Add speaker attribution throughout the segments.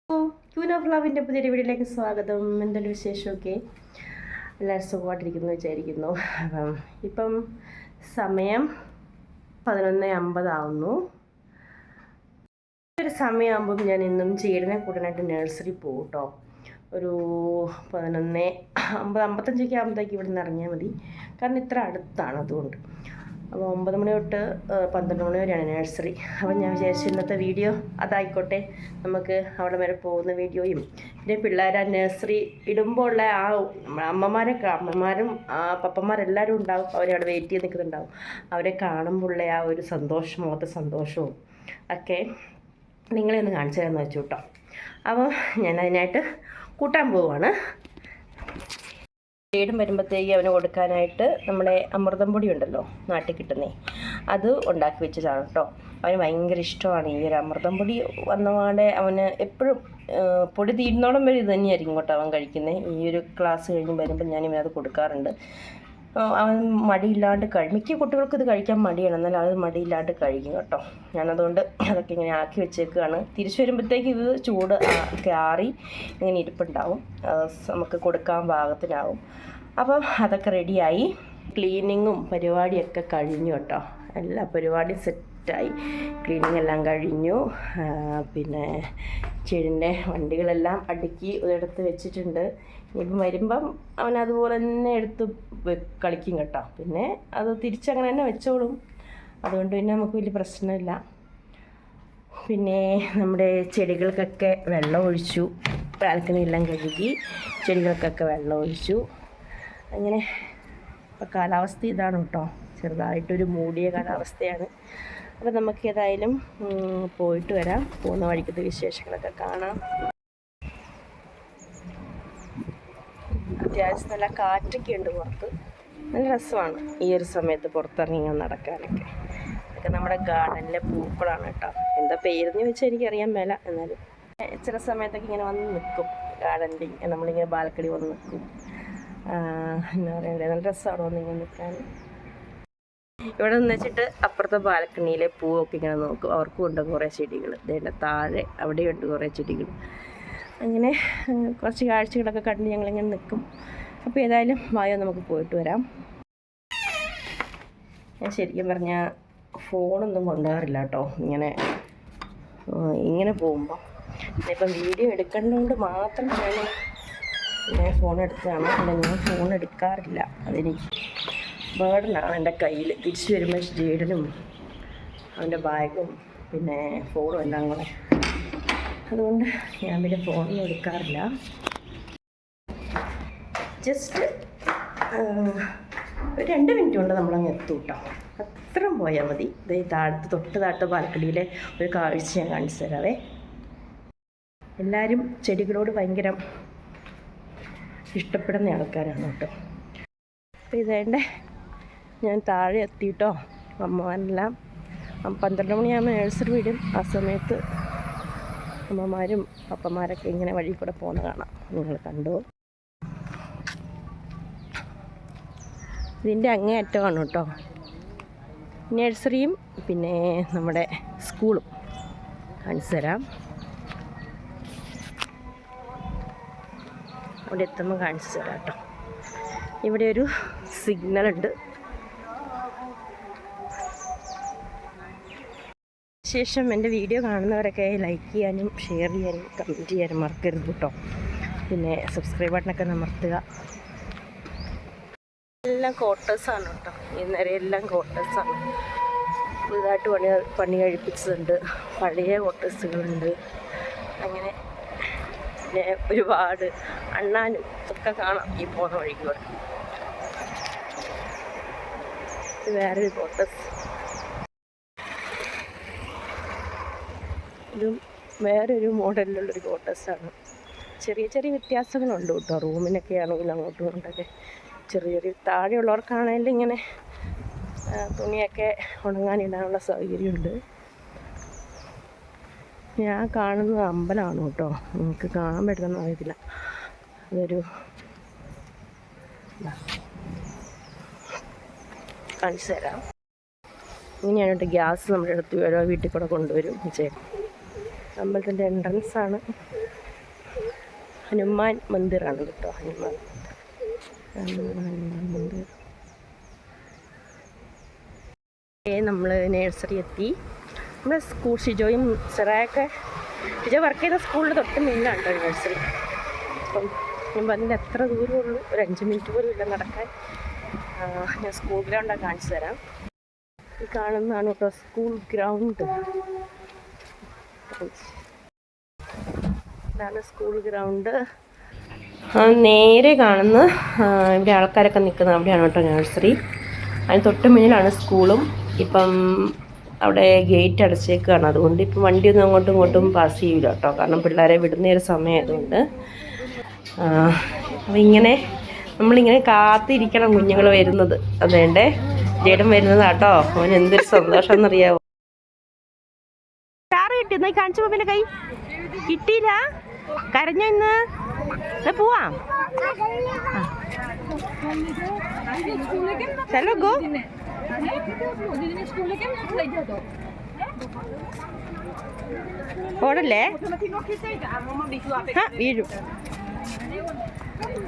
Speaker 1: Queen of ലവിൻ്റെ പുതിയൊരു വീഡിയോയിലേക്ക് സ്വാഗതം. എന്തൊരു വിശേഷമൊക്കെ? എല്ലാവരും സുഖമായിട്ടിരിക്കുന്നു വിചാരിക്കുന്നു. ഇപ്പം സമയം 11:50 ആവുന്നു. ഒരു സമയമാകുമ്പം ഞാൻ ഇന്നും ചേട്ടനെ കൂടാനായിട്ട് നഴ്സറി പോകും കേട്ടോ. ഒരു 11:55 ആകുമ്പോഴത്തേക്ക് ഇവിടെ നിന്ന് ഇറങ്ങിയാൽ മതി, കാരണം ഇത്ര അടുത്താണ്. അതുകൊണ്ട് അപ്പോൾ 9 മണി തൊട്ട് 12 മണി വരെയാണ് നഴ്സറി. അപ്പം ഞാൻ വിചാരിച്ചു ഇന്നത്തെ വീഡിയോ അതായിക്കോട്ടെ, നമുക്ക് അവിടെ വരെ പോകുന്ന വീഡിയോയും പിന്നെ പിള്ളേരെ നഴ്സറി ഇടുമ്പോൾ ഉള്ള ആ അമ്മമാരും പപ്പന്മാരെല്ലാവരും ഉണ്ടാവും, അവരവിടെ വെയിറ്റ് ചെയ്ത് നിൽക്കുന്നുണ്ടാവും. അവരെ കാണുമ്പോഴുള്ള ആ ഒരു സന്തോഷം, മുഖത്തെ സന്തോഷവും ഒക്കെ നിങ്ങളെ ഒന്ന് കാണിച്ചു തരാമെന്ന് വെച്ചു കേട്ടോ. അപ്പോൾ ഞാൻ അതിനായിട്ട് കൂട്ടാൻ പോവുകയാണ്. വീടും വരുമ്പോഴത്തേക്ക് അവന് കൊടുക്കാനായിട്ട് നമ്മുടെ അമൃതം പൊടി ഉണ്ടല്ലോ, നാട്ടിൽ കിട്ടുന്നേ, അത് ഉണ്ടാക്കി വെച്ചതാണ് കേട്ടോ. അവന് ഭയങ്കര ഇഷ്ടമാണ് ഈ ഒരു അമൃതം പൊടി. വന്നപാടെ അവന് എപ്പോഴും പൊടി തീരുന്നോളം വരെ ഇത് തന്നെയായിരിക്കും കേട്ടോ അവൻ കഴിക്കുന്നത്. ഈ ഒരു ക്ലാസ് കഴിഞ്ഞ് വരുമ്പോൾ ഞാൻ ഇവനത് കൊടുക്കാറുണ്ട്. അവൻ മടിയില്ലാണ്ട് മിക്ക കുട്ടികൾക്ക് ഇത് കഴിക്കാൻ മടിയാണ്, എന്നാൽ അത് മടിയില്ലാണ്ട് കഴിക്കും കേട്ടോ. ഞാനതുകൊണ്ട് അതൊക്കെ ഇങ്ങനെ ആക്കി വെച്ചേക്കുകയാണ്. തിരിച്ചു വരുമ്പോഴത്തേക്ക് ഇത് ചൂട് ഒക്കെ ആറി ഇങ്ങനെ ഇരിപ്പുണ്ടാവും, നമുക്ക് കൊടുക്കാൻ പാകത്തിനാവും. അപ്പം അതൊക്കെ റെഡിയായി. ക്ലീനിങ്ങും പരിപാടിയൊക്കെ കഴിഞ്ഞു കേട്ടോ. എല്ലാ പരിപാടിയും സെറ്റായി, ക്ലീനിങ് എല്ലാം കഴിഞ്ഞു. പിന്നെ ചെടിൻ്റെ വണ്ടികളെല്ലാം അടുക്കി ഒരിടത്ത് വെച്ചിട്ടുണ്ട്. ഇനിയിപ്പം വരുമ്പം അവനതുപോലെ തന്നെ എടുത്ത് കളിക്കും കേട്ടോ. പിന്നെ അത് തിരിച്ചങ്ങനെ തന്നെ വെച്ചോളും, അതുകൊണ്ട് പിന്നെ നമുക്ക് വലിയ പ്രശ്നമില്ല. പിന്നെ നമ്മുടെ ചെടികൾക്കൊക്കെ വെള്ളം ഒഴിച്ചു, ബാൽക്കണി എല്ലാം കഴുകി ചെടികൾക്കൊക്കെ വെള്ളം ഒഴിച്ചു. അങ്ങനെ ഇപ്പം കാലാവസ്ഥ ഇതാണ് കേട്ടോ, ചെറുതായിട്ടൊരു മൂടിയ കാലാവസ്ഥയാണ്. അപ്പോൾ നമുക്ക് ഏതായാലും പോയിട്ട് വരാം, പോകുന്ന വഴിക്കത്തെ വിശേഷങ്ങളൊക്കെ കാണാം. അത്യാവശ്യം നല്ല കാറ്റൊക്കെ ഉണ്ട് പുറത്ത്, നല്ല രസമാണ് ഈ ഒരു സമയത്ത് പുറത്തിറങ്ങി നടക്കാനൊക്കെ. അതൊക്കെ നമ്മുടെ ഗാർഡനിലെ പൂക്കളാണ് കേട്ടോ. എന്താ പേരെന്ന് വെച്ചാൽ എനിക്കറിയാൻ മേല, എന്നാലും ചില സമയത്തൊക്കെ ഇങ്ങനെ വന്ന് നിൽക്കും ഗാർഡനിൽ. നമ്മളിങ്ങനെ ബാൽക്കണി വന്ന് നിൽക്കും. എന്താ പറയുക, നല്ല രസമാണ് വന്നിങ്ങനെ നിൽക്കാൻ. ഇവിടെ നിന്ന് വെച്ചിട്ട് അപ്പുറത്തെ ബാൽക്കണിയിലെ പൂവൊക്കെ ഇങ്ങനെ നോക്കും. അവർക്കും ഉണ്ട് കുറേ ചെടികൾ, ഇതിൻ്റെ താഴെ അവിടെയുണ്ട് കുറേ ചെടികൾ. അങ്ങനെ കുറച്ച് കാഴ്ചകളൊക്കെ കണ്ട് ഞങ്ങളിങ്ങനെ നിൽക്കും. അപ്പോൾ ഏതായാലും വായോ നമുക്ക് പോയിട്ട് വരാം. ഞാൻ ശരിക്കും പറഞ്ഞാൽ ഫോണൊന്നും കൊണ്ടുപോകാറില്ല കേട്ടോ ഇങ്ങനെ പോകുമ്പോൾ. ഇപ്പം വീഡിയോ എടുക്കേണ്ടതുകൊണ്ട് മാത്രം ഞാൻ ഫോൺ എടുത്തതാണ്, അല്ല ഞാൻ ഫോൺ എടുക്കാറില്ല. അതെനിക്ക് ബേർഡനാണ് എൻ്റെ കയ്യിൽ. തിരിച്ചു വരുമ്പോൾ ജേഡനും അവൻ്റെ ബാഗും പിന്നെ ഫോണും എല്ലാം കൂടെ, അതുകൊണ്ട് ഞാൻ പിന്നെ ഫോണൊന്നും എടുക്കാറില്ല. ജസ്റ്റ് ഒരു 2 മിനിറ്റ് കൊണ്ട് നമ്മളങ്ങ് എത്തും കേട്ടോ. അത്രയും പോയാൽ മതി. ഇത് തൊട്ട് താഴത്തെ ബാൽക്കണിയിലെ ഒരു കാഴ്ച ഞാൻ കാണിച്ചു തരാവേ. എല്ലാവരും ചെടികളോട് ഭയങ്കര ഇഷ്ടപ്പെടുന്ന ആൾക്കാരാണ് കേട്ടോ. അപ്പോൾ ഇതേണ്ടേ ഞാൻ താഴെ എത്തിയിട്ടോ. അമ്മമാരെല്ലാം 12 മണിയാകുമ്പോൾ നഴ്സറി വിടും. ആ സമയത്ത് അമ്മമാരും പപ്പന്മാരൊക്കെ ഇങ്ങനെ വഴി കൂടെ പോകുന്ന കാണാം, നിങ്ങൾ കണ്ടു. ഇതിൻ്റെ അങ്ങേ അറ്റമാണ് കേട്ടോ നഴ്സറിയും പിന്നെ നമ്മുടെ സ്കൂളും. കാണിച്ചു തരാം, അവിടെ എത്തുമ്പോൾ കാണിച്ചു തരാം കേട്ടോ. ഇവിടെ ഒരു സിഗ്നലുണ്ട്. ശേഷം എൻ്റെ വീഡിയോ കാണുന്നവരൊക്കെ ലൈക്ക് ചെയ്യാനും ഷെയർ ചെയ്യാനും കമൻറ്റ് ചെയ്യാനും മറക്കരുത് കേട്ടോ. പിന്നെ സബ്സ്ക്രൈബ് ബട്ടണൊക്കെ അമർത്തുക. എല്ലാം ക്വാർട്ടേഴ്സാണ് കേട്ടോ. ഈ നിരയെല്ലാം ക്വാർട്ടേഴ്സാണ്. പുതുതായിട്ട് പണി കഴിപ്പിച്ചതുണ്ട്, പഴയ ക്വാർട്ടേഴ്സുകളുണ്ട്. അങ്ങനെ പിന്നെ ഒരുപാട് അണ്ണാനും ഒക്കെ കാണാം ഈ പോകുന്ന വഴിക്കൂടെ. ഇത് വേറൊരു ക്വാർട്ടേഴ്സ്, ഇതും വേറൊരു മോഡലിലുള്ളൊരു ക്വാർട്ടേഴ്സാണ്. ചെറിയ ചെറിയ വ്യത്യാസങ്ങളുണ്ട് കേട്ടോ. റൂമിനൊക്കെ ആണെങ്കിലും അങ്ങോട്ടും ഇങ്ങോട്ടൊക്കെ ചെറിയ താഴെയുള്ളവർക്കാണെങ്കിലും ഇങ്ങനെ തുണിയൊക്കെ ഉണങ്ങാനിടാനുള്ള സൗകര്യമുണ്ട്. ഞാൻ കാണുന്നത് അമ്പലമാണ് കേട്ടോ, നിങ്ങൾക്ക് കാണാൻ പറ്റുന്ന അറിയത്തില്ല. അതൊരു കാണിച്ചു തരാം. ഇങ്ങനെയാണ് കേട്ടോ ഗ്യാസ് നമ്മുടെ അടുത്ത് ഓരോ വീട്ടിൽ കൂടെ കൊണ്ടുവരും. അമ്പലത്തിൻ്റെ എൻട്രൻസാണ്. ഹനുമാൻ മന്ദിറാണ് കേട്ടോ. ഹനുമാൻ മന്ദിർ. നമ്മൾ നേഴ്സറി എത്തി. നമ്മുടെ സ്കൂൾ ഷിജോയും സെറയൊക്കെ ഷിജോ വർക്ക് ചെയ്ത സ്കൂളിൽ തൊട്ട് മുന്നിലാണ് കേട്ടോ നേഴ്സറി. അപ്പം ഞാൻ പറഞ്ഞിട്ട് എത്ര ദൂരമുള്ളൂ, ഒരു 5 മിനിറ്റ് പോലും ഇല്ല നടക്കാൻ. ഞാൻ സ്കൂൾ ഗ്രൗണ്ടാണ് കാണിച്ചു തരാം. ഈ കാണുന്നതാണ് കേട്ടോ സ്കൂൾ ഗ്രൗണ്ട്. ഇതാണ് സ്കൂൾ ഗ്രൗണ്ട്. നേരെ കാണുന്ന ഇവിടെ ആൾക്കാരൊക്കെ നിൽക്കുന്നത് അവിടെയാണ് കേട്ടോ നഴ്സറി. അതിന് തൊട്ട് മുന്നിലാണ് സ്കൂളും. ഇപ്പം അവിടെ ഗേറ്റ് അടച്ചേക്കാണ്, അതുകൊണ്ട് ഇപ്പം വണ്ടിയൊന്നും അങ്ങോട്ടും ഇങ്ങോട്ടും പാസ് ചെയ്യില്ല കേട്ടോ, കാരണം പിള്ളേരെ വിടുന്ന ഒരു സമയമായതുകൊണ്ട്. അപ്പം ഇങ്ങനെ നമ്മളിങ്ങനെ കാത്തിരിക്കണം കുഞ്ഞുങ്ങൾ വരുന്നത്. അതേണ്ടേ ജേടൻ വരുന്നതാട്ടോ. അവൻ എന്തൊരു സന്തോഷം എന്നറിയാവോ. കാറ് കിട്ടിയെന്നാ കാണിച്ചപ്പോ പിന്നെ കൈ കിട്ടിയില്ല, കരഞ്ഞോ ഇന്ന്? പോവാം. ചലോ ഗോ. ഓടല്ലേ, വീഴും.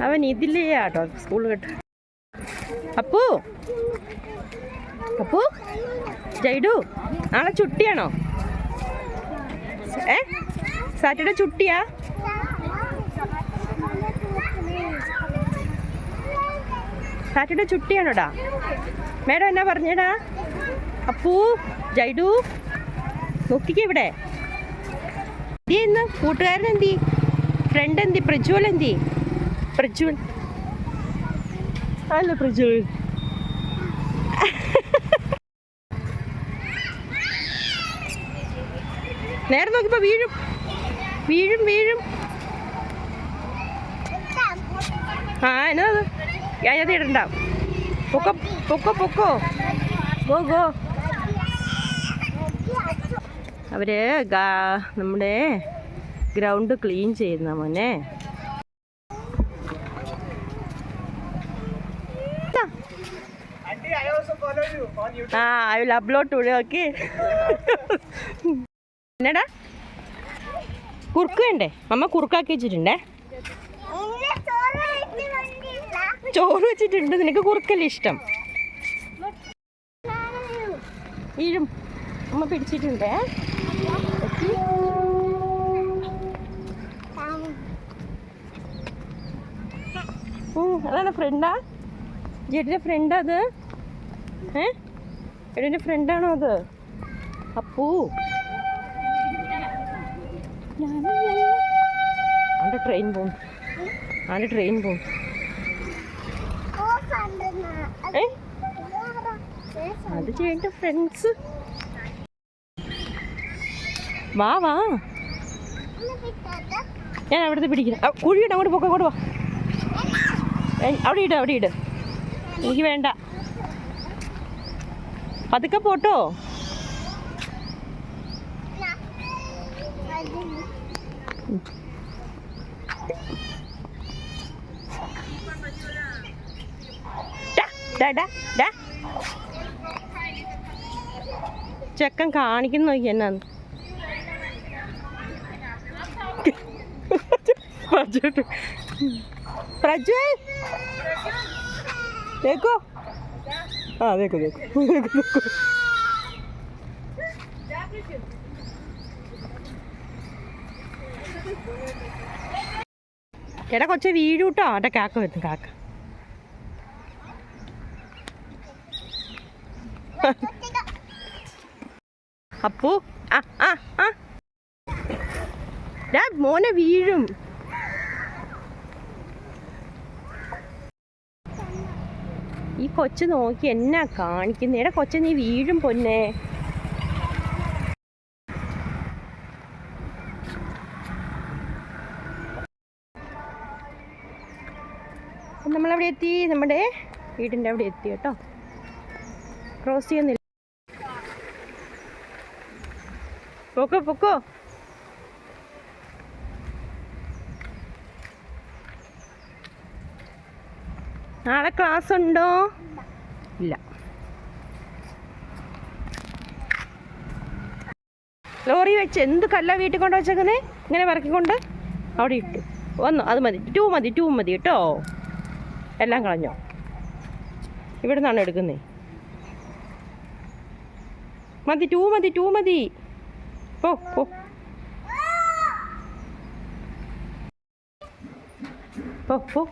Speaker 1: അവൻ ഇതില്ലേ കേട്ടോ സ്കൂൾ കേട്ടോ. അപ്പു അപ്പു ജൈഡു നാളെ ചുട്ടിയാണോ? സാറ്റർഡേ ചുട്ടിയാ? സാറ്റർഡേ ചുട്ടിയാണോടാ? മേഡം എന്നാ പറഞ്ഞേടാ? അപ്പു ജൈഡു നോക്കിക്കേ ഇവിടെ. ഇന്ന് കൂട്ടുകാരൻ എന്തി, ഫ്രണ്ട് എന്തി, പ്രജ്വൽ എന്തി? പ്രജ്വൽ അല്ല പ്രജ്വൽ. നേരെ നോക്കിപ്പോ വീഴും വീഴും വീഴും. എന്നാ അത് അതിനകത്ത് ഇടണ്ട. പൊക്കോ പൊക്കോ പൊക്കോ, ഗോ ഗോ. അവര് നമ്മുടെ ഗ്രൗണ്ട് ക്ലീൻ ചെയ്യുന്ന മോനെ. I will upload today, okay? എന്നടാ കുറുക്ക് വേണ്ടേ? അമ്മ കുറുക്കാക്കി വെച്ചിട്ടുണ്ടേ. ചോറ് വെച്ചിട്ടുണ്ട്. നിനക്ക് കുറുക്കല്ലേ ഇഷ്ടം? വീഴും. അമ്മ പിടിച്ചിട്ടുണ്ടേ. അതാണ് ഫ്രണ്ടാ? ജെഡിന്റെ ഫ്രണ്ടാ അത്? എടിന്റെ ഫ്രണ്ടാണോ അത്? അപ്പൂ ആണ്ട് ട്രെയിൻ പോകും, ആണ്ട് ട്രെയിൻ പോകും. അത് ചെയ്യേണ്ട ഫ്രണ്ട്സ്. വാ വാ, ഞാൻ അവിടുത്തെ പിടിക്കണം. കുഴിയിട്ട് അങ്ങോട്ട് പോക്കോ, അങ്ങോട്ട് വാ. അവിടെ ഇട്, അവിടെ ഇട്. എനിക്ക് വേണ്ട, പതുക്കെ പോട്ടോ. ചെക്കൻ കാണിക്കുന്ന നോക്കി എന്നാന്ന്. പ്രജ്വൽ देखो, हाँ देखो देखो देखो देखो. എടാ കൊച്ചെ വീഴൂട്ടോ. അവിടെ കാക്ക വരുന്നു, കാക്ക. അപ്പു ആ ആ ആ മോനെ വീഴും. ഈ കൊച്ചു നോക്കി എന്നാ കാണിക്കുന്നേ. എടാ കൊച്ച നീ വീഴും പൊന്നെ. നമ്മളവിടെ എത്തി, നമ്മുടെ വീടിൻ്റെ അവിടെ എത്തി കേട്ടോ. ക്രോസ് ചെയ്യുന്നില്ല. പൊക്കോ പൊക്കോ. നാളെ ക്ലാസ് ഉണ്ടോ? ഇല്ല. ലോറി വെച്ച് എന്ത് കല്ല വീട്ടിൽ കൊണ്ട് വെച്ചേക്കുന്നേ? ഇങ്ങനെ പറക്കിക്കൊണ്ട് അവിടെ ഇട്ടു. വന്നു, അത് മതി. 2 മതി, 2 മതി കേട്ടോ. എല്ലാം കളഞ്ഞോ? ഇവിടെ നിന്നാണ് എടുക്കുന്നേ. മതി, 2 മതി, 2 മതി. ഓ ഓ ഓ ഓ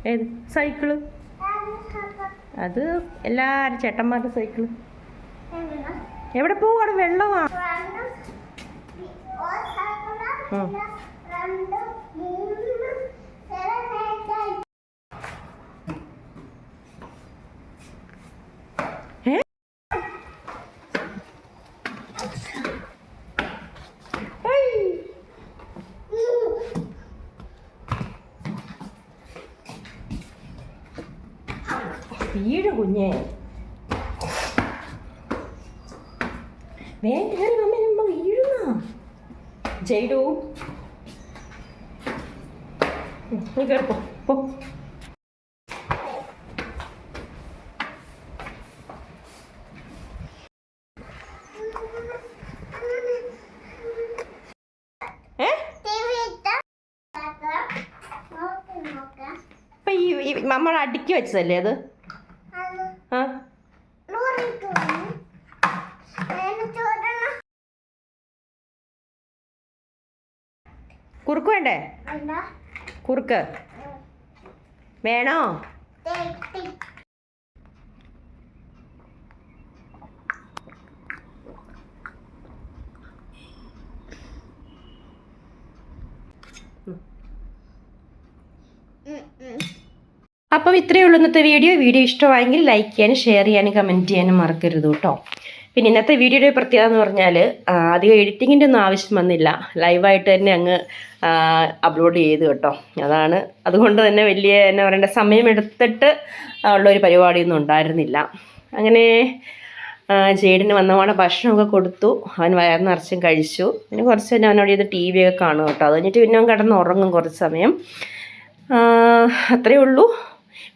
Speaker 1: ഏത് സൈക്കിള്? അത് എല്ലാവരും ചേട്ടന്മാരുടെ സൈക്കിള്. എവിടെ പോവാണ്? വെള്ളമാ. വീട് കുഞ്ഞേ, വേഗം അമ്മ വീഴുന്ന ജയ്ഡു. നീ കേൾപ്പോ പോ. ഇപ്പൊ ഈ നമ്മൾ അടുക്കി വെച്ചതല്ലേ അത്? ആ കുറുക്ക് വേണ്ടേ? കുറുക്ക് വേണോ? അപ്പം ഇത്രയേ ഉള്ളൂ ഇന്നത്തെ വീഡിയോ. ഇഷ്ടമായെങ്കിൽ ലൈക്ക് ചെയ്യാനും ഷെയർ ചെയ്യാനും കമൻറ്റ് ചെയ്യാനും മറക്കരുത് കേട്ടോ. പിന്നെ ഇന്നത്തെ വീഡിയോയുടെ പ്രത്യേകത എന്ന് പറഞ്ഞാൽ അധികം എഡിറ്റിങ്ങിൻ്റെ ഒന്നും ആവശ്യം വന്നില്ല. ലൈവായിട്ട് തന്നെ അങ്ങ് അപ്ലോഡ് ചെയ്തു കേട്ടോ. അതുകൊണ്ട് തന്നെ വലിയ എന്നാ പറയണ്ട സമയമെടുത്തിട്ട് ഉള്ളൊരു പരിപാടിയൊന്നും ഉണ്ടായിരുന്നില്ല. അങ്ങനെ ജെയ്ഡിന് വന്നപാടെ ഭക്ഷണമൊക്കെ കൊടുത്തു. അവൻ വയറ് നിറച്ചും കഴിച്ചു. പിന്നെ കുറച്ച് തന്നെ അവനോട് ചെയ്ത് TV ഒക്കെ കാണും കേട്ടോ. അത് കഴിഞ്ഞിട്ട് പിന്നെ അവൻ കിടന്ന് ഉറങ്ങും കുറച്ച് സമയം. അത്രയേ ഉള്ളൂ.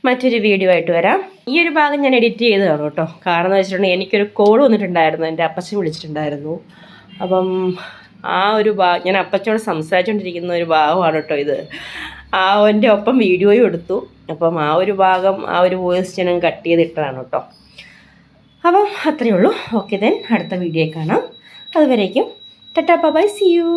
Speaker 1: മറ്റൊരു വീഡിയോ ആയിട്ട് വരാം. ഈ ഒരു ഭാഗം ഞാൻ എഡിറ്റ് ചെയ്തതാണ് കേട്ടോ. കാരണം എന്ന് വെച്ചിട്ടുണ്ടെങ്കിൽ എനിക്കൊരു കോൾ വന്നിട്ടുണ്ടായിരുന്നു. എൻ്റെ അപ്പച്ചൻ വിളിച്ചിട്ടുണ്ടായിരുന്നു. അപ്പം ആ ഒരു ഭാഗം ഞാൻ അപ്പച്ചനോട് സംസാരിച്ചുകൊണ്ടിരിക്കുന്ന ഒരു ഭാഗമാണ് കേട്ടോ ഇത്. അവൻ്റെ ഒപ്പം വീഡിയോയും എടുത്തു. അപ്പം ആ ഒരു ഭാഗം ആ ഒരു വോയിസ് ഞാൻ കട്ട് ചെയ്തിട്ടതാണ് കേട്ടോ. അപ്പം അത്രയേ ഉള്ളൂ. ഓക്കെ ദെൻ അടുത്ത വീഡിയോ കാണാം. അതുവരേക്കും ടാറ്റാ ബൈ, സീ യു.